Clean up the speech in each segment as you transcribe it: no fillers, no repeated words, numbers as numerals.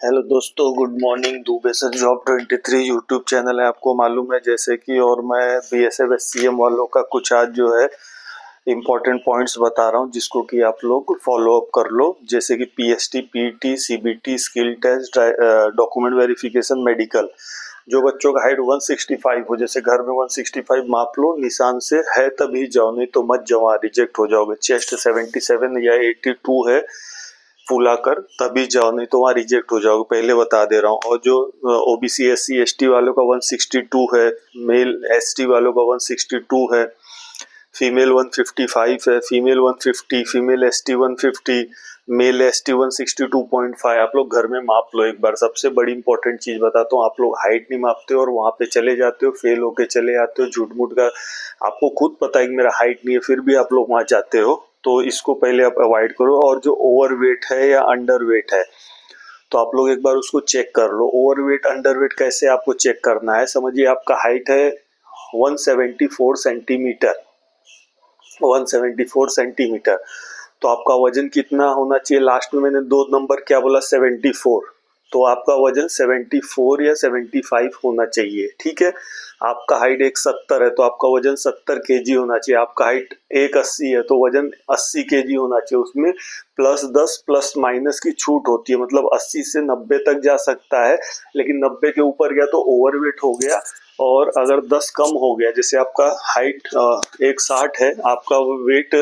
Hello दोस्तों, good morning. Dubey sir job 23 YouTube channel है, आपको मालूम है जैसे कि, और मैं बीएसएफ एससीएम वालों का कुछ आज जो है इम्पोर्टेंट पॉइंट्स बता रहा हूँ जिसको कि आप लोग फॉलो अप कर लो। जैसे कि PST, PT, CBT, skill test, document verification, medical. जो बच्चों का हाइट 165 हो, जैसे घर में 165 माप लो, निशान से है तभी जाओ, नहीं तो मत जाओ, रिजेक्ट हो जाओगे। चेस्ट 77 या 82 है फूला कर तभी जाओ, नहीं तो वहाँ रिजेक्ट हो जाओगे, पहले बता दे रहा हूँ। और जो ओबीसी एससी एसटी वालों का 162 है, मेल एसटी वालों का 162 है, फीमेल 155 है, female 150, female ST 150, male ST 162.5। आप लोग घर में माप लो एक बार। सबसे बड़ी इंपॉर्टेंट चीज बताता हूँ, आप लोग हाइट नहीं मापते हो और वहां पे चले जाते हो, फेल होके चले आते हो, झूठ मूठ का। आपको खुद पता है कि मेरा हाइट नहीं है, फिर भी आप लोग वहां जाते हो, तो इसको पहले आप अवॉइड करो। और जो ओवर वेट है या अंडर वेट है, तो आप लोग एक बार उसको चेक कर लो। ओवर वेट अंडर वेट कैसे आपको चेक करना है, समझिए आपका हाइट है 174 सेंटीमीटर, 174 सेंटीमीटर, तो आपका वजन कितना होना चाहिए? लास्ट में मैंने 2 नंबर क्या बोला? 74। तो आपका वजन 74 या 75 होना चाहिए, ठीक है। आपका हाइट 170 है तो आपका वजन 70 केजी होना चाहिए। आपका हाइट 180 है तो वजन 80 केजी होना चाहिए। उसमें +10 प्लस माइनस की छूट होती है, मतलब 80 से 90 तक जा सकता है, लेकिन 90 के ऊपर गया तो ओवरवेट हो गया। और अगर 10 कम हो गया, जैसे आपका हाइट 160 है, आपका वेट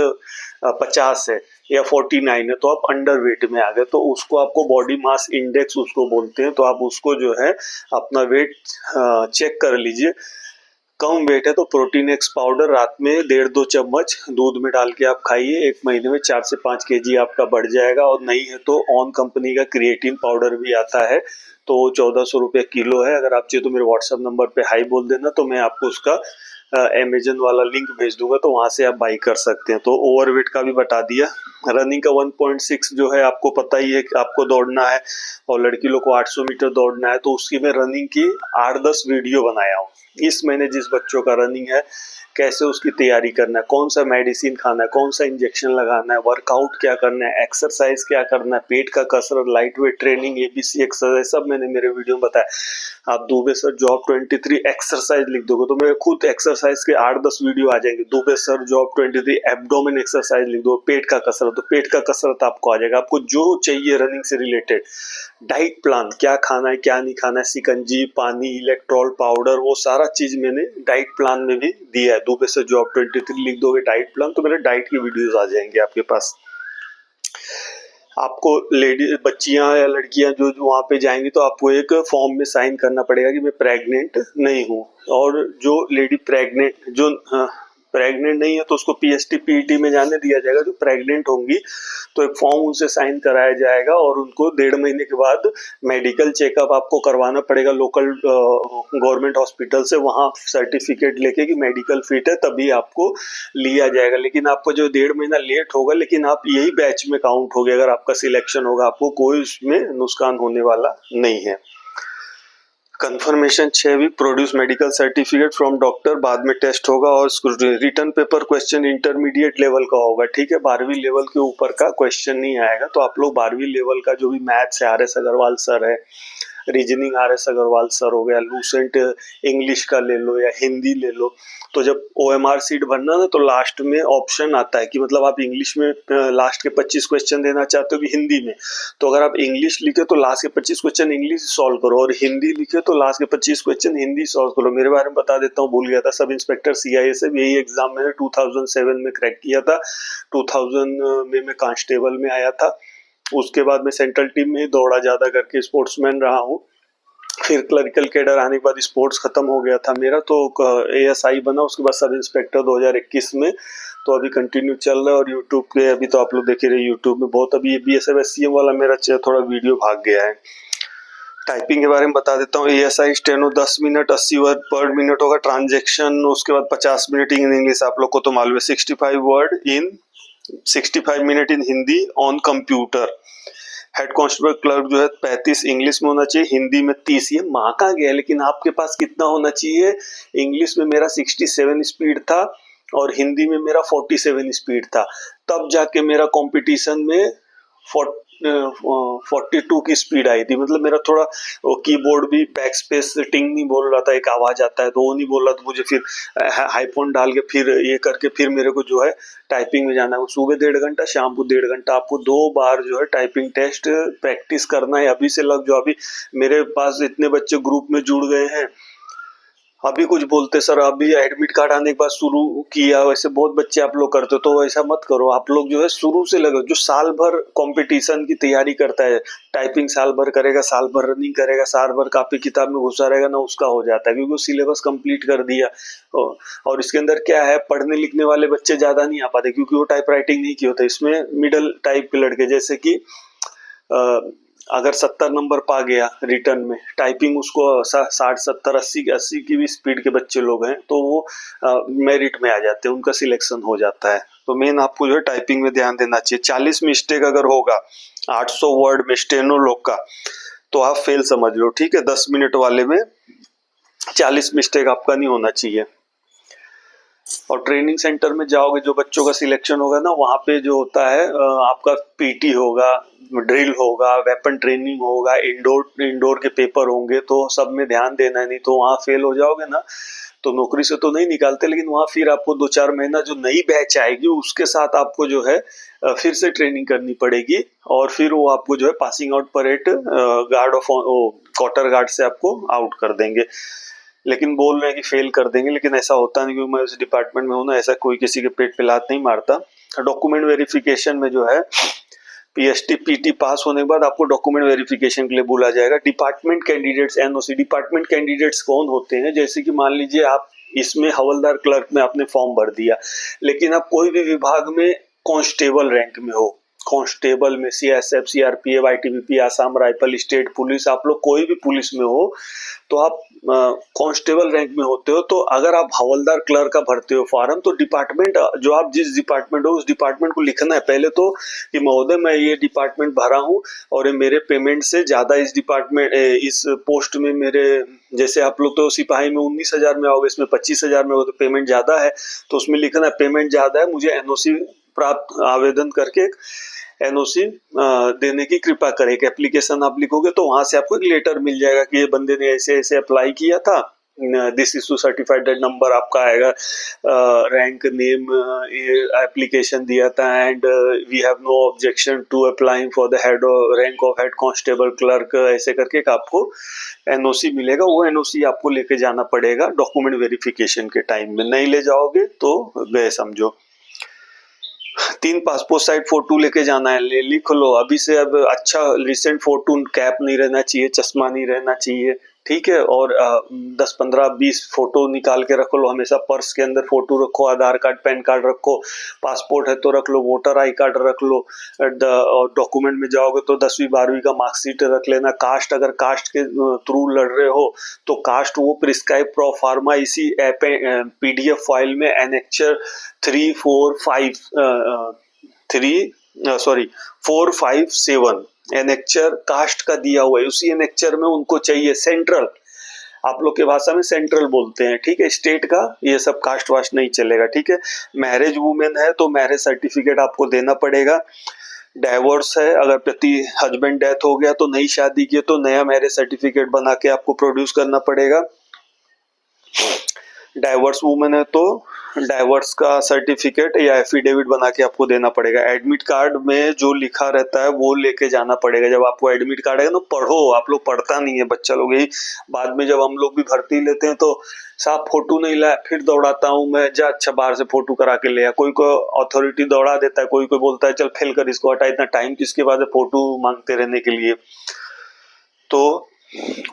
50 है या 49 है, तो आप अंडर वेट में आ गए, तो उसको आपको बॉडी मास इंडेक्स उसको बोलते हैं। तो आप उसको जो है अपना वेट चेक कर लीजिए। कम वेट है तो प्रोटीन एक्स पाउडर रात में 1.5-2 चम्मच दूध में डाल के आप खाइए, 1 महीने में 4 से 5 केजी आपका बढ़ जाएगा। और नहीं है तो ऑन कंपनी का क्रिएटिन पाउडर भी आता है, तो 1400 रुपये किलो है। अगर आप चाहिए तो मेरे व्हाट्सएप नंबर पे हाई बोल देना, तो मैं आपको उसका अमेजन वाला लिंक भेज दूंगा, तो वहां से आप बाई कर सकते हैं। तो ओवरवेट का भी बता दिया। रनिंग का 1.6 जो है आपको पता ही है कि आपको दौड़ना है, और लड़की लोग को 800 मीटर दौड़ना है, तो उसकी मैं रनिंग की 8-10 वीडियो बनाया हूँ। इस महीने जिस बच्चों का रनिंग है, कैसे उसकी तैयारी करना है, कौन सा मेडिसिन खाना है, कौन सा इंजेक्शन लगाना है, वर्कआउट क्या करना है, एक्सरसाइज क्या करना है, पेट का कसरत, light weight training, A B C exercise, सब मैंने मेरे वीडियो में बताया। आप दुबे सर जॉब 23 एक्सरसाइज लिख दोगे तो मेरे खुद एक्सरसाइज के 8-10 वीडियो आ जाएंगे। Dubey sir job 23 abdomen exercise लिख दो, पेट का कसरत, तो पेट का कसरत आपको आ जाएगा। आपको जो चाहिए रनिंग से रिलेटेड, डाइट प्लान, क्या खाना है क्या नहीं खाना है, सिकंजी, पानी, इलेक्ट्रॉल पाउडर, वो सारा चीज मैंने डाइट प्लान में भी दिया है। दुबे से जॉब 23 लिख दोगे डाइट प्लान, तो मेरे डाइट की वीडियोस आ जाएंगे आपके पास। आपको लेडी बच्चियां या लड़कियां जो वहां पे जाएंगी, तो आपको एक फॉर्म में साइन करना पड़ेगा कि मैं प्रेग्नेंट नहीं हूँ। और जो लेडी प्रेग्नेंट, जो प्रेग्नेंट नहीं है, तो उसको पीएसटी पीटी में जाने दिया जाएगा। जो प्रेग्नेंट होंगी तो एक फॉर्म उनसे साइन कराया जाएगा, और उनको 1.5 महीने के बाद मेडिकल चेकअप आपको करवाना पड़ेगा लोकल गवर्नमेंट हॉस्पिटल से, वहां सर्टिफिकेट लेके कि मेडिकल फिट है, तभी आपको लिया जाएगा। लेकिन आपको जो 1.5 महीना लेट होगा, लेकिन आप यही बैच में काउंट होगे। अगर आपका सिलेक्शन होगा, आपको कोई उसमें नुकसान होने वाला नहीं है। Confirmation 6 week produce medical certificate from doctor, बाद में टेस्ट होगा। और written paper question intermediate level का होगा, ठीक है, 12वीं लेवल के ऊपर का क्वेश्चन नहीं आएगा। तो आप लोग 12वीं लेवल का जो भी मैथ्स है, आर एस अग्रवाल सर है, reasoning R S Agarwal sir हो गया, लूसेंट इंग्लिश का ले लो या हिंदी ले लो। तो जब ओएमआर सीट भरना ना, तो लास्ट में ऑप्शन आता है कि मतलब आप इंग्लिश में लास्ट के 25 क्वेश्चन देना चाहते हो कि हिंदी में। तो अगर आप इंग्लिश लिखे तो लास्ट के 25 क्वेश्चन इंग्लिश सॉल्व करो, और हिंदी लिखे तो लास्ट के 25 क्वेश्चन हिंदी सॉल्व करो। मेरे बारे में बता देता हूँ, भूल गया था। सब इंस्पेक्टर सीआईएसएफ यही एग्जाम मैंने 2007 में क्रैक किया था। 2000 में मैं कांस्टेबल में आया था। उसके बाद मैं सेंट्रल टीम में दौड़ा ज्यादा करके, स्पोर्ट्समैन रहा हूँ। फिर क्लरिकल कैडर आने के बाद स्पोर्ट्स खत्म हो गया था मेरा, तो एएसआई बना। उसके बाद सब इंस्पेक्टर 2021 में। तो अभी कंटिन्यू चल रहा है। और यूट्यूब पे अभी तो आप लोग देख रहे हैं, यूट्यूब में बहुत अभी बीएसएफ एससीएम वाला मेरा थोड़ा वीडियो भाग गया है। टाइपिंग के बारे में बता देता हूँ। एएसआई स्टेनो 10 मिनट 80 वर्ड पर मिनट होगा। ट्रांजेक्शन उसके बाद 50 मिनट इन इंग्लिश, आप लोग को तो मालूम है। 65 minute in Hindi on computer. Head constable clerk जो है 35 इंग्लिश में होना चाहिए, हिंदी में 30। ये माँ का गया, लेकिन आपके पास कितना होना चाहिए? इंग्लिश में मेरा 67 स्पीड था और हिंदी में मेरा 47 स्पीड था। तब जाके मेरा कंपटीशन में 42 की स्पीड आई थी। मतलब मेरा थोड़ा वो कीबोर्ड भी बैक स्पेस टिंग नहीं बोल रहा था, एक आवाज आता है तो वो नहीं बोल रहा, तो मुझे फिर हाईफोन डाल के फिर ये करके फिर मेरे को जो है टाइपिंग में जाना है। सुबह 1.5 घंटा, शाम को 1.5 घंटा, आपको 2 बार जो है टाइपिंग टेस्ट प्रैक्टिस करना है। अभी से लग जो अभी मेरे पास इतने बच्चे ग्रुप में जुड़ गए हैं, अभी कुछ बोलते सर अभी एडमिट कार्ड आने के बाद शुरू किया, वैसे बहुत बच्चे आप लोग करते हो, तो ऐसा मत करो। आप लोग जो है शुरू से लगे, जो साल भर कंपटीशन की तैयारी करता है, टाइपिंग साल भर करेगा, साल भर रनिंग करेगा, साल भर कॉपी किताब में घुसा रहेगा ना, उसका हो जाता है, क्योंकि वो सिलेबस कंप्लीट कर दिया। और इसके अंदर क्या है, पढ़ने लिखने वाले बच्चे ज्यादा नहीं आ पाते, क्योंकि वो टाइप राइटिंग नहीं की होता। इसमें मिडल टाइप के लड़के, जैसे कि अगर 70 नंबर पा गया रिटर्न में, टाइपिंग उसको 60 70 80 की भी स्पीड के बच्चे लोग हैं, तो वो मेरिट में आ जाते हैं, उनका सिलेक्शन हो जाता है। तो मेन आपको जो है टाइपिंग में ध्यान देना चाहिए। 40 मिस्टेक अगर होगा 800 वर्ड में स्टेनो लोग का, तो आप फेल समझ लो, ठीक है। 10 मिनट वाले में 40 मिस्टेक आपका नहीं होना चाहिए। और ट्रेनिंग सेंटर में जाओगे, जो बच्चों का सिलेक्शन होगा ना, वहाँ पे जो होता है आपका पीटी होगा, ड्रिल होगा, वेपन ट्रेनिंग होगा, इंडोर इंडोर के पेपर होंगे, तो सब में ध्यान देना है, नहीं तो वहाँ फेल हो जाओगे ना तो नौकरी से तो नहीं निकालते, लेकिन वहाँ फिर आपको 2-4 महीना जो नई बैच आएगी उसके साथ आपको जो है फिर से ट्रेनिंग करनी पड़ेगी, और फिर वो आपको जो है passing out parade guard of quarter guard से आपको आउट कर देंगे। लेकिन बोल रहे हैं कि फेल कर देंगे, लेकिन ऐसा होता नहीं, क्योंकि मैं उस डिपार्टमेंट में हूँ ना, ऐसा कोई किसी के पेट पे लात नहीं मारता। डॉक्यूमेंट वेरिफिकेशन में जो है पीएसटी पीटी पास होने के बाद आपको डॉक्यूमेंट वेरिफिकेशन के लिए बुला जाएगा। Department candidates NOC, department candidates कौन होते हैं, जैसे कि मान लीजिए आप इसमें हवलदार क्लर्क में आपने फॉर्म भर दिया, लेकिन आप कोई भी विभाग में कांस्टेबल रैंक में हो, कांस्टेबल में CSF, CRPF, ITBP, Assam rifle, state police, आप लोग कोई भी पुलिस में हो, तो आप कांस्टेबल रैंक में होते हो, तो अगर आप हवलदार क्लर्क का भरते हो फॉर्म, तो डिपार्टमेंट जो आप जिस डिपार्टमेंट हो उस डिपार्टमेंट को लिखना है पहले तो कि महोदय मैं ये डिपार्टमेंट भरा हूँ और ये मेरे पेमेंट से ज्यादा इस डिपार्टमेंट इस पोस्ट में मेरे, जैसे आप लोग तो सिपाही में 19,000 में आओगे, इसमें 25,000 में हो, तो पेमेंट ज्यादा है, तो उसमें लिखना है पेमेंट ज्यादा है, मुझे एनओसी प्राप्त, आवेदन करके एनओसी देने की कृपा करें। एक एप्लीकेशन आप लिखोगे तो वहां से आपको एक लेटर मिल जाएगा कि ये बंदे ने ऐसे ऐसे अप्लाई किया था, this is to certified, number आपका आएगा, रैंक नेम, एप्लीकेशन दिया था, and we have no objection to applying for the head rank of head constable clerk, ऐसे करके एक आपको एनओसी मिलेगा। वो एनओसी आपको लेके जाना पड़ेगा डॉक्यूमेंट वेरिफिकेशन के टाइम में, नहीं ले जाओगे तो गए समझो। 3 पासपोर्ट साइज फोटो लेके जाना है, लिख लो अभी से। अब अच्छा रिसेंट फोटो, कैप नहीं रहना चाहिए, चश्मा नहीं रहना चाहिए, ठीक है। और 10-15-20 फोटो निकाल के रख लो हमेशा, पर्स के अंदर फोटो रखो, आधार कार्ड पैन कार्ड रखो, पासपोर्ट है तो रख लो, वोटर आई कार्ड रख लो, डॉक्यूमेंट में जाओगे तो 10वीं 12वीं का मार्कशीट रख लेना। कास्ट, अगर कास्ट के थ्रू लड़ रहे हो तो कास्ट वो प्रिस्क्राइब प्रो फार्मा इसी पीडीएफ फाइल में एनेक्चर 4-5-7 एनेक्चर कास्ट का दिया हुआ है, उसी एनेक्चर में उनको चाहिए सेंट्रल, आप लोग के भाषा में सेंट्रल बोलते हैं, ठीक है। स्टेट का ये सब कास्ट वास्ट नहीं चलेगा, ठीक है। मैरिज वुमेन है तो मैरिज सर्टिफिकेट आपको देना पड़ेगा। डाइवोर्स है, अगर पति हस्बैंड डेथ हो गया तो नई शादी की तो नया मैरिज सर्टिफिकेट बना के आपको प्रोड्यूस करना पड़ेगा। डाइवोर्स वुमेन है तो डाइवोर्स का सर्टिफिकेट या एफिडेविट बना के आपको देना पड़ेगा। एडमिट कार्ड में जो लिखा रहता है वो लेके जाना पड़ेगा। जब आपको एडमिट कार्ड है ना, पढ़ो, आप लोग पढ़ता नहीं है बच्चा लोग, यही बाद में जब हम लोग भी भर्ती लेते हैं तो साहब फोटो नहीं लाया, फिर दौड़ाता हूँ मैं, जा अच्छा बाहर से फोटो करा के ले आ। कोई को अथॉरिटी दौड़ा देता है, कोई कोई बोलता है चल फेल कर इसको हटा, इतना टाइम किसके बाद फोटो मांगते रहने के लिए। तो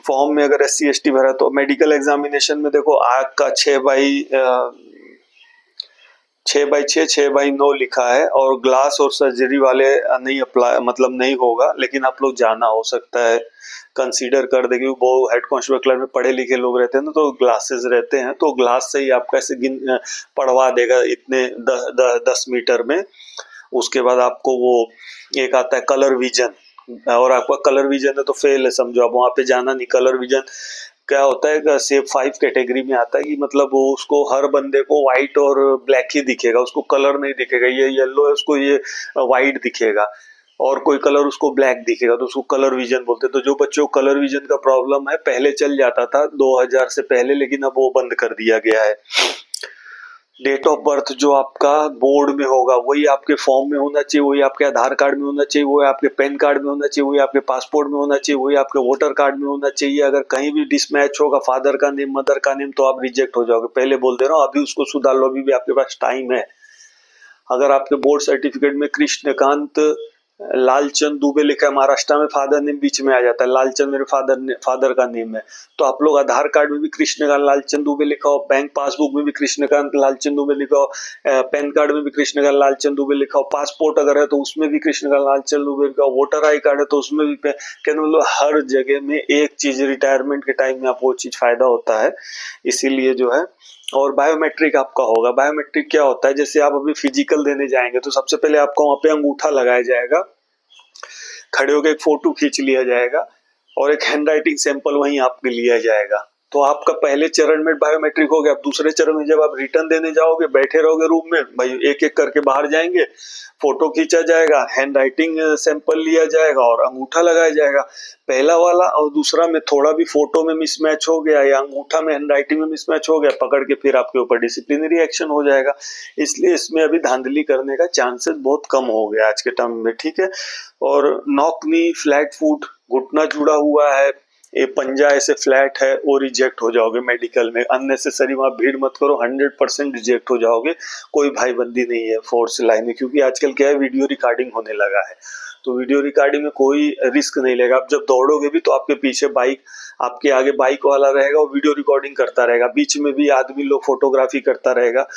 फॉर्म में अगर SC ST भरा तो मेडिकल एग्जामिनेशन में देखो आग का 6x6 6x9 लिखा है, और ग्लास और सर्जरी वाले नहीं अप्लाई, मतलब नहीं होगा, लेकिन आप लोग जाना हो सकता है, कंसीडर कर देंगे। वो हेड कांस्टेबल क्लर्क में पढ़े लिखे लोग रहते हैं ना, तो ग्लासेस रहते हैं, तो ग्लास से ही आपका ऐसे पढ़वा देगा इतने 10 मीटर में। उसके बाद आपको वो एक आता है कलर विजन, और आपका कलर विजन है तो फेल है समझो, आप वहाँ पे जाना नहीं। कलर विजन क्या होता है, सेफ 5 कैटेगरी में आता है, कि मतलब वो उसको हर बंदे को व्हाइट और ब्लैक ही दिखेगा, उसको कलर नहीं दिखेगा, ये येलो है उसको ये व्हाइट दिखेगा। और कोई कलर उसको ब्लैक दिखेगा तो उसको कलर विजन बोलते हैं। तो जो बच्चों को कलर विजन का प्रॉब्लम है, पहले चल जाता था 2000 से पहले, लेकिन अब वो बंद कर दिया गया है। डेट ऑफ बर्थ जो आपका बोर्ड में होगा वही आपके फॉर्म में होना चाहिए, वही आपके आधार कार्ड में होना चाहिए, वही आपके पैन कार्ड में होना चाहिए, वही आपके पासपोर्ट में होना चाहिए, वही आपके वोटर कार्ड में होना चाहिए। अगर कहीं भी डिसमैच होगा फादर का नेम, मदर का नेम, तो आप रिजेक्ट हो जाओगे। पहले बोल दे रहा हूँ, अभी उसको सुधार लो, अभी भी आपके पास टाइम है। अगर आपके बोर्ड सर्टिफिकेट में कृष्णकांत लालचंद दुबे लिखा है, महाराष्ट्र में फादर नेम बीच में आ जाता है, लालचंद मेरे फादर का नेम है, तो आप लोग आधार कार्ड में भी कृष्णकांत लालचंद दुबे लिखा हो, बैंक पासबुक में भी कृष्णकांत लालचंद दुबे लिखा हो, पैन कार्ड में भी कृष्णकांत लालचंद दुबे लिखा हो, पासपोर्ट अगर है तो उसमें भी कृष्णकांत लालचंद दुबे लिखा हो, वोटर आई कार्ड है तो उसमें भी कहने मतलब हर जगह में एक चीज, रिटायरमेंट के टाइम में आपको वो चीज फायदा होता है, इसीलिए जो है। और बायोमेट्रिक आपका होगा। बायोमेट्रिक क्या होता है, जैसे आप अभी फिजिकल देने जाएंगे तो सबसे पहले आपको वहां पे अंगूठा लगाया जाएगा, खड़े होकर एक फोटो खींच लिया जाएगा और एक हैंड राइटिंग सैंपल वहीं आपके लिया जाएगा। तो आपका पहले चरण में बायोमेट्रिक हो गया। अब दूसरे चरण में जब आप रिटर्न देने जाओगे, बैठे रहोगे रूम में, भाई एक एक करके बाहर जाएंगे, फोटो खींचा जाएगा, हैंड राइटिंग सैंपल लिया जाएगा और अंगूठा लगाया जाएगा। पहला वाला और दूसरा में थोड़ा भी फोटो में मिसमैच हो गया या अंगूठा में हैंड राइटिंग में मिसमैच हो गया, पकड़ के फिर आपके ऊपर डिसिप्लिनरी एक्शन हो जाएगा। इसलिए इसमें अभी धांधली करने का चांसेस बहुत कम हो गया आज के टाइम में, ठीक है। और नॉक नी, फ्लैट फुट, घुटना जुड़ा हुआ है, ये पंजा ऐसे फ्लैट है, वो रिजेक्ट हो जाओगे मेडिकल में। अननेसेसरी वहां भीड़ मत करो, 100% रिजेक्ट हो जाओगे। कोई भाईबंदी नहीं है फोर्स लाइन में, क्योंकि आजकल क्या है, वीडियो रिकॉर्डिंग होने लगा है, तो वीडियो रिकॉर्डिंग में कोई रिस्क नहीं लेगा। आप जब दौड़ोगे भी तो आपके पीछे बाइक, आपके आगे बाइक वाला रहेगा, वो वीडियो रिकॉर्डिंग करता रहेगा, बीच में भी आदमी लोग फोटोग्राफी करता रहेगा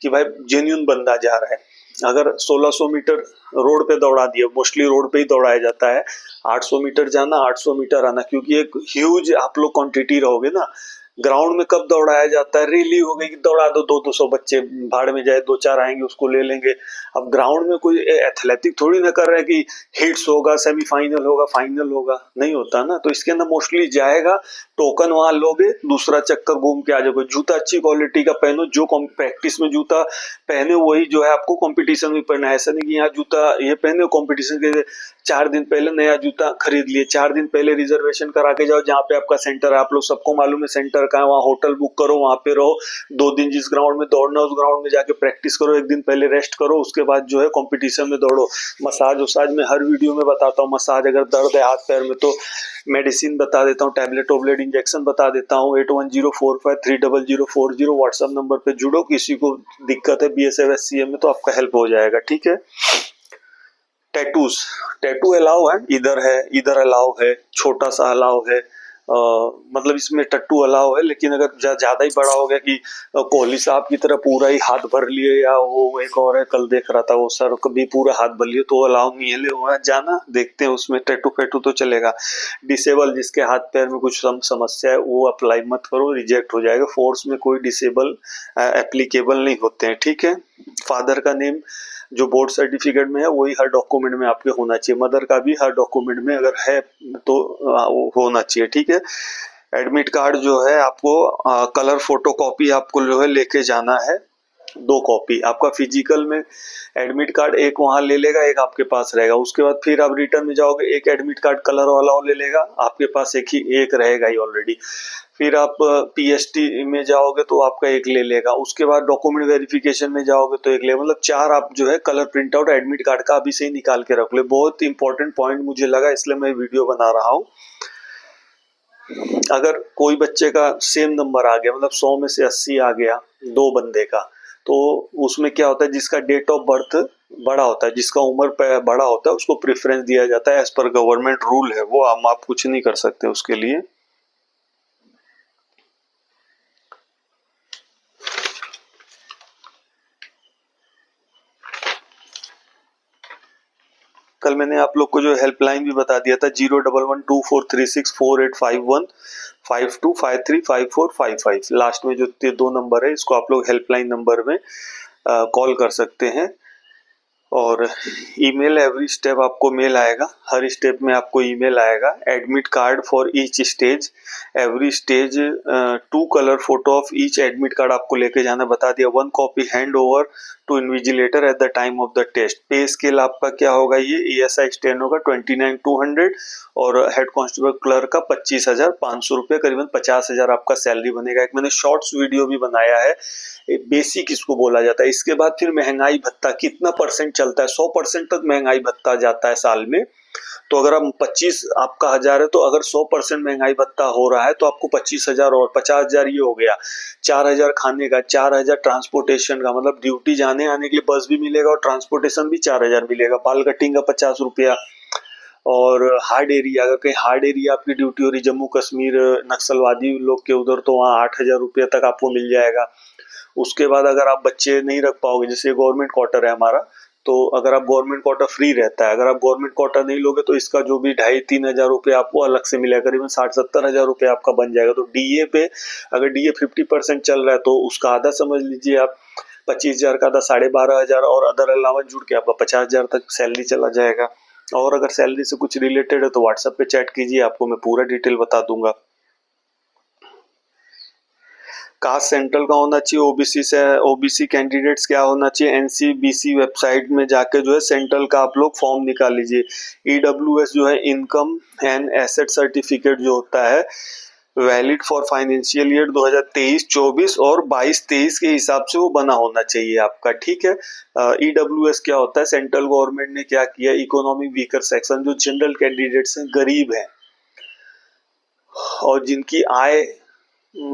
कि भाई जेन्युइन बंदा जा रहा है। अगर 1600 मीटर रोड पे दौड़ा दिया, मोस्टली रोड पे ही दौड़ाया जाता है, 800 मीटर जाना, 800 मीटर आना, क्योंकि एक ह्यूज आप लोग क्वांटिटी रहोगे ना। ग्राउंड में कब दौड़ाया जाता है, रैली हो गई कि दौड़ा दो, 200 बच्चे भाड़ में जाए, 2-4 आएंगे उसको ले लेंगे। अब ग्राउंड में कोई एथलेटिक थोड़ी ना कर रहा है कि हिट्स होगा, सेमीफाइनल होगा, फाइनल होगा, नहीं होता ना। तो इसके अंदर मोस्टली जाएगा, टोकन वहां लोगे, दूसरा चक्कर घूम के आ जाओगे। जूता अच्छी क्वालिटी का पहनो, जो प्रैक्टिस में जूता पहने वही जो है आपको कंपटीशन में पहना है। ऐसा नहीं कि यहाँ जूता ये पहने कंपटीशन के 4 दिन पहले नया जूता खरीद लिए, 4 दिन पहले रिजर्वेशन करा के जाओ जहाँ पे आपका सेंटर है। आप लोग सबको मालूम है सेंटर कहाँ है, वहाँ होटल बुक करो, वहाँ पे रहो 2 दिन, जिस ग्राउंड में दौड़ना उस ग्राउंड में जाके प्रैक्टिस करो, 1 दिन पहले रेस्ट करो, उसके बाद जो है कंपटीशन में दौड़ो। मसाज वसाज में हर वीडियो में बताता हूँ, मसाज अगर दर्द है हाथ पैर में तो मेडिसिन बता देता हूँ, टैबलेट वोबलेट इंजेक्शन बता देता हूँ। 8104530040 व्हाट्सएप नंबर पे जुड़ो, किसी को दिक्कत है BSF SCM में तो आपका हेल्प हो जाएगा, ठीक है। टैटूज, टैटू अलाउ है, इधर अलाउ है, छोटा सा अलाउ है, मतलब इसमें टट्टू अलाउ है, लेकिन अगर ज्यादा ही बड़ा हो गया कि कोहली साहब की तरह पूरा ही हाथ भर लिए, या वो एक और है कल देख रहा था वो सर कभी पूरा हाथ भर लिए, तो अलाउ नहीं है। ले वहाँ जाना, देखते हैं उसमें टैटू फैटू तो चलेगा। डिसेबल, जिसके हाथ पैर में कुछ समस्या है वो अप्लाई मत करो, रिजेक्ट हो जाएगा। फोर्स में कोई डिसेबल एप्लीकेबल नहीं होते हैं, ठीक है। फादर का नेम जो बोर्ड सर्टिफिकेट में है वही हर डॉक्यूमेंट में आपके होना चाहिए, मदर का भी हर डॉक्यूमेंट में अगर है तो वो होना चाहिए, ठीक है। एडमिट कार्ड जो है आपको कलर फोटो कॉपी आपको जो है लेके जाना है, 2 कॉपी। आपका फिजिकल में एडमिट कार्ड एक वहां ले लेगा, एक आपके पास रहेगा। उसके बाद फिर आप रिटर्न में जाओगे, एक एडमिट कार्ड कलर वाला वो ले लेगा, आपके पास एक रहेगा ही ऑलरेडी। फिर आप PST में जाओगे तो आपका एक ले लेगा। उसके बाद डॉक्यूमेंट वेरिफिकेशन में जाओगे तो एक ले, मतलब 4 आप जो है colour print out admit card का अभी से ही निकाल के रख ले। बहुत इंपॉर्टेंट पॉइंट मुझे लगा, इसलिए मैं वीडियो बना रहा हूँ। अगर कोई बच्चे का सेम नंबर आ गया, मतलब 100 में से 80 आ गया 2 बंदे का, तो उसमें क्या होता है, जिसका डेट ऑफ बर्थ बड़ा होता है, जिसका उम्र बड़ा होता है, उसको प्रेफरेंस दिया जाता है। एज पर गवर्नमेंट रूल है वो, हम आप कुछ नहीं कर सकते उसके लिए। कल मैंने आप लोग को जो हेल्पलाइन भी बता दिया था, 011243648515 52535455, लास्ट में जो 2 नंबर है, इसको आप लोग हेल्पलाइन नंबर में कॉल कर सकते हैं। और ईमेल एवरी स्टेप आपको मेल आएगा, हर स्टेप में आपको ईमेल आएगा। Admit card for each stage, every stage 2 colour photo of each admit card आपको लेके जाना बता दिया। 1 copy hand over to invigilator at the time of the test. Pay scale आपका क्या होगा, ये ESI स्टैंड होगा 29,200 और हेड कांस्टेबल क्लर्क का 25,500 रुपये, करीबन 50,000 आपका सैलरी बनेगा। एक मैंने शॉर्ट्स वीडियो भी बनाया है, बेसिक इसको बोला जाता है। इसके बाद फिर महंगाई भत्ता कितना परसेंट चलता है, 100% तक महंगाई भत्ता जाता है साल में। तो अगर हम 25 आपका हजार है, तो अगर 100% महंगाई भत्ता हो रहा है तो आपको 25,000 और 50,000 ये हो गया। 4,000 खाने का, 4,000 ट्रांसपोर्टेशन का, मतलब ड्यूटी जाने आने के लिए बस भी मिलेगा और ट्रांसपोर्टेशन भी 4,000 मिलेगा। बाल कटिंग का 50 रुपया। और हार्ड एरिया, अगर कहीं हार्ड एरिया आपकी ड्यूटी हो रही, जम्मू कश्मीर नक्सलवादी लोग के उधर, तो वहाँ 8,000 रुपये तक आपको मिल जाएगा। उसके बाद अगर आप बच्चे नहीं रख पाओगे, जैसे गवर्नमेंट क्वार्टर है हमारा, तो अगर आप गवर्नमेंट क्वार्टर फ्री रहता है, अगर आप गवर्नमेंट क्वार्टर नहीं लोगे तो इसका जो भी 2,500-3,000 रुपये आपको अलग से मिलेगा, करीबन 60-70 हजार रुपये आपका बन जाएगा। तो डीए पे अगर डीए 50% चल रहा है तो उसका आधा समझ लीजिए आप, 25,000 का आधा 12,500 और अदर अलावा जुड़ के आपका 50,000 तक सैलरी चला जाएगा। और अगर सैलरी से कुछ रिलेटेड है तो व्हाट्सएप पे चैट कीजिए, आपको मैं पूरा डिटेल बता दूंगा। कास्ट सेंट्रल का होना चाहिए, ओबीसी से ओबीसी कैंडिडेट्स क्या होना चाहिए, एनसीबीसी वेबसाइट में जाके जो है सेंट्रल का आप लोग फॉर्म निकाल लीजिए। ईडब्ल्यूएस जो है इनकम एंड एसेट सर्टिफिकेट जो होता है वैलिड फॉर फाइनेंशियल ईयर 2023-24 और 22-23 के हिसाब से वो बना होना चाहिए आपका, ठीक है। ईडब्ल्यूएस क्या होता है, सेंट्रल गवर्नमेंट ने क्या किया, इकोनॉमिक वीकर सेक्शन जो जनरल कैंडिडेट्स हैं, गरीब हैं और जिनकी आय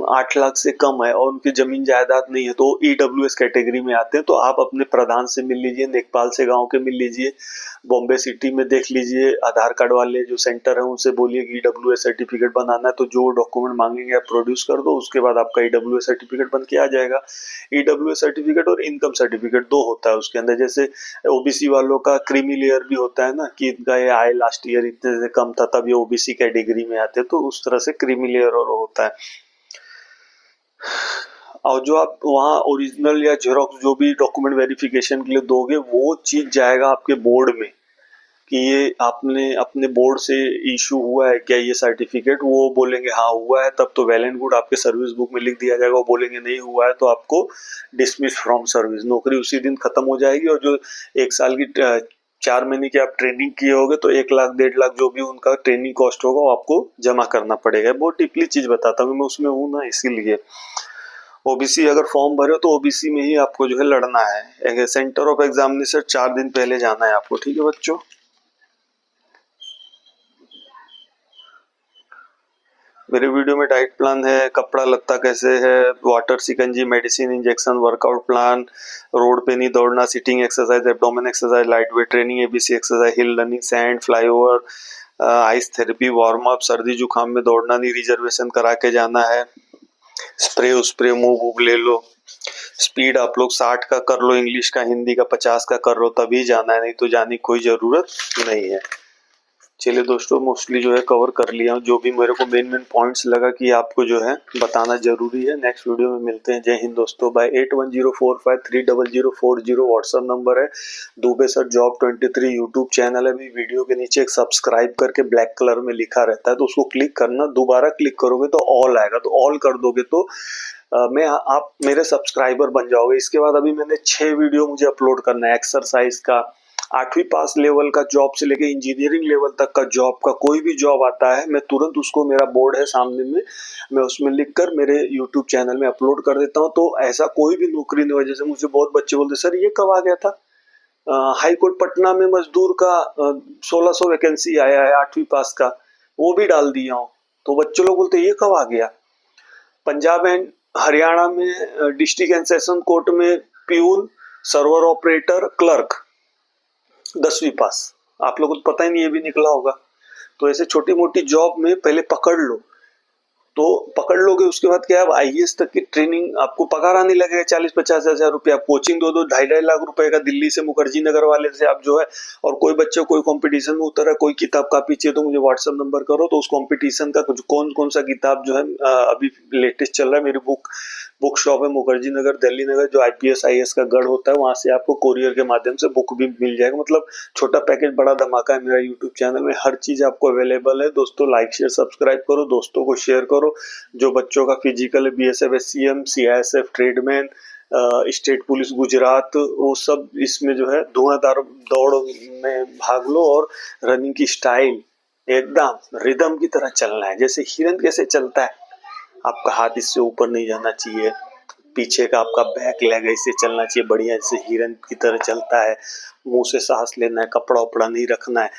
8 लाख से कम है और उनकी जमीन जायदाद नहीं है, तो ईडब्ल्यूएस कैटेगरी में आते हैं। तो आप अपने प्रधान से मिल लीजिए, लेखपाल से गांव के मिल लीजिए, बॉम्बे सिटी में देख लीजिए, आधार कार्ड वाले जो सेंटर है उनसे बोलिए कि ईडब्ल्यूएस सर्टिफिकेट बनाना है, तो जो डॉक्यूमेंट मांगेंगे आप प्रोड्यूस कर दो, उसके बाद आपका ईडब्ल्यूएस सर्टिफिकेट बन के आ जाएगा। ईडब्ल्यूएस सर्टिफिकेट और इनकम सर्टिफिकेट दो होता है उसके अंदर। जैसे ओबीसी वालों का क्रीमी लेयर भी होता है ना, कि इनका ये आय लास्ट ईयर इतने से कम था तब ये ओबीसी कैटेगरी में आते, तो उस तरह से क्रीमी लेयर और होता है। और जो आप वहाँ ओरिजिनल या जेरोक्स जो भी डॉक्यूमेंट वेरिफिकेशन के लिए दोगे, वो चीज जाएगा आपके बोर्ड में कि ये आपने अपने बोर्ड से इशू हुआ है क्या ये सर्टिफिकेट। वो बोलेंगे हाँ हुआ है, तब तो वेल एंड गुड, आपके सर्विस बुक में लिख दिया जाएगा। वो बोलेंगे नहीं हुआ है तो आपको डिसमिस फ्रॉम सर्विस, नौकरी उसी दिन खत्म हो जाएगी। और जो 1 साल की 4 महीने की आप ट्रेनिंग किए होगे तो 1 लाख 1.5 लाख जो भी उनका ट्रेनिंग कॉस्ट होगा वो आपको जमा करना पड़ेगा। बहुत टिपली चीज बताता हूँ, मैं उसमें हूँ ना इसीलिए। ओबीसी अगर फॉर्म भरे हो तो ओबीसी में ही आपको जो है लड़ना है। सेंटर ऑफ एग्जामिनेशन 4 दिन पहले जाना है आपको, ठीक है बच्चों। मेरे वीडियो में डाइट प्लान है, कपड़ा लत्ता कैसे है, वाटर सिकंजी, medicine, injection, workout plan, road पे नहीं दौड़ना, sitting exercise, abdomen exercise, light weight training, A B C exercise, hill running, sand, flyover, ice therapy, warm up, सर्दी जुकाम में दौड़ना नहीं, रिजर्वेशन करा के जाना है, स्प्रे मूव वूव ले लो। स्पीड आप लोग 60 का कर लो, इंग्लिश का, हिंदी का 50 का कर लो, तभी जाना है, नहीं तो जाने की कोई जरूरत नहीं है। चलिए दोस्तों, मोस्टली जो है कवर कर लिया हूँ, जो भी मेरे को मेन पॉइंट्स लगा कि आपको जो है बताना जरूरी है। नेक्स्ट वीडियो में मिलते हैं। जय हिंद दोस्तों। बाय। 8104530040 व्हाट्सएप नंबर है। Dubey sir job 23 YouTube channel है। अभी वीडियो के नीचे एक सब्सक्राइब करके ब्लैक कलर में लिखा रहता है, तो उसको क्लिक करना, दोबारा क्लिक करोगे तो ऑल आएगा, तो ऑल कर दोगे तो मैं आप मेरे सब्सक्राइबर बन जाओगे। इसके बाद अभी मैंने 6 वीडियो मुझे अपलोड करना है, एक्सरसाइज का, 8वीं पास लेवल का जॉब से लेके इंजीनियरिंग लेवल तक का जॉब का, कोई भी जॉब आता है मैं तुरंत उसको, मेरा बोर्ड है सामने में, मैं उसमें लिखकर मेरे यूट्यूब चैनल में अपलोड कर देता हूँ। तो ऐसा कोई भी नौकरी नहीं हो। जैसे मुझे बहुत बच्चे बोलते सर ये कब आ गया था, हाई कोर्ट पटना में मजदूर का 1600 वैकेंसी आया है 8वीं पास का, वो भी डाल दिया हूँ। तो बच्चे लोग बोलते ये कब आ गया। पंजाब एंड हरियाणा में डिस्ट्रिक्ट एंड सेशन कोर्ट में प्यून, सर्वर ऑपरेटर, क्लर्क, 10वीं पास। आप लोगों को पता ही नहीं, ये भी निकला होगा। तो ऐसे छोटी मोटी जॉब में पहले पकड़ लो, तो पकड़ लोगे उसके बाद क्या है, आईएएस तक की ट्रेनिंग, आपको पगार आने लगेगा 40-50 हजार रुपये। आप कोचिंग 2-2 2.5 लाख रुपए का दिल्ली से, मुखर्जी नगर वाले से आप जो है, और कोई बच्चे कोई कंपटीशन में उतर है, कोई किताब कापी चाहिए तो मुझे व्हाट्सएप नंबर करो, तो उस कंपटीशन का कुछ कौन कौन सा किताब जो है अभी लेटेस्ट चल रहा है, मेरी बुक बुक शॉप है मुखर्जी नगर दिल्ली नगर, जो IPS IAS का गढ़ होता है, वहां से आपको कोरियर के माध्यम से बुक भी मिल जाएगा। मतलब छोटा पैकेज बड़ा धमाका है। मेरा यूट्यूब चैनल में हर चीज आपको अवेलेबल है दोस्तों। लाइक शेयर सब्सक्राइब करो, दोस्तों को शेयर करो। जो बच्चों का फिजिकल है, BSF SCM CISF tradesman, state police Gujarat, वो सब इसमें जो है धुआंधार दौड़ में भाग लो। और रनिंग की स्टाइल एकदम रिदम की तरह चलना है, जैसे हिरन कैसे चलता है। आपका हाथ इससे ऊपर नहीं जाना चाहिए, पीछे का आपका बैक लेग ऐसे चलना चाहिए बढ़िया, जैसे हिरन की तरह चलता है। मुंह से सांस लेना है, कपड़ा उपड़ा नहीं रखना है।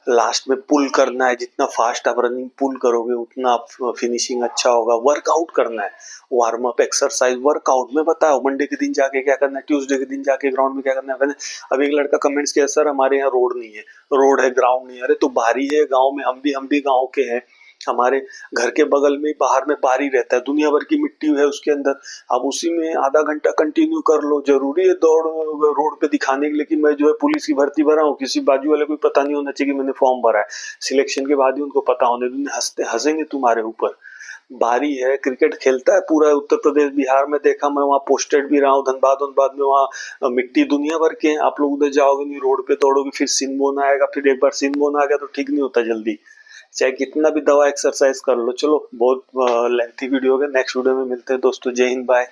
लास्ट में पुल करना है, जितना फास्ट आप रनिंग पुल करोगे उतना आप फिनिशिंग अच्छा होगा। वर्कआउट करना है, वार्म अप एक्सरसाइज वर्कआउट में बताओ। मंडे के दिन जाके क्या करना है, ट्यूसडे के दिन जाके ग्राउंड में क्या करना है। अब एक लड़का कमेंट्स किया, सर हमारे यहाँ रोड नहीं है। रोड है, ग्राउंड नहीं है। अरे तो बारी है गाँव में, हम भी गाँव के हैं। हमारे घर के बगल में बाहर में बारी रहता है, दुनिया भर की मिट्टी है उसके अंदर। आप उसी में आधा घंटा कंटिन्यू कर लो। जरूरी है दौड़ रोड पे दिखाने के लिए कि मैं जो है पुलिस की भर्ती भरा हूँ, किसी बाजू वाले को पता नहीं होना चाहिए कि मैंने फॉर्म भरा है। सिलेक्शन के बाद ही उनको पता होने दो, हंसेंगे तुम्हारे ऊपर। बारी है, क्रिकेट खेलता है पूरा उत्तर प्रदेश बिहार में, देखा मैं वहाँ पोस्टेड भी रहा हूँ। धनबाद में वहाँ मिट्टी दुनिया भर के हैं। आप लोग उधर जाओगे नहीं, रोड पे दौड़ोगे, फिर सिनबोन आएगा। फिर एक बार सिनबोन आ गया तो ठीक नहीं होता जल्दी, चाहे कितना भी दवा एक्सरसाइज कर लो। चलो बहुत लेंथी वीडियो हो गया, नेक्स्ट वीडियो में मिलते हैं दोस्तों। जय हिंद, बाय।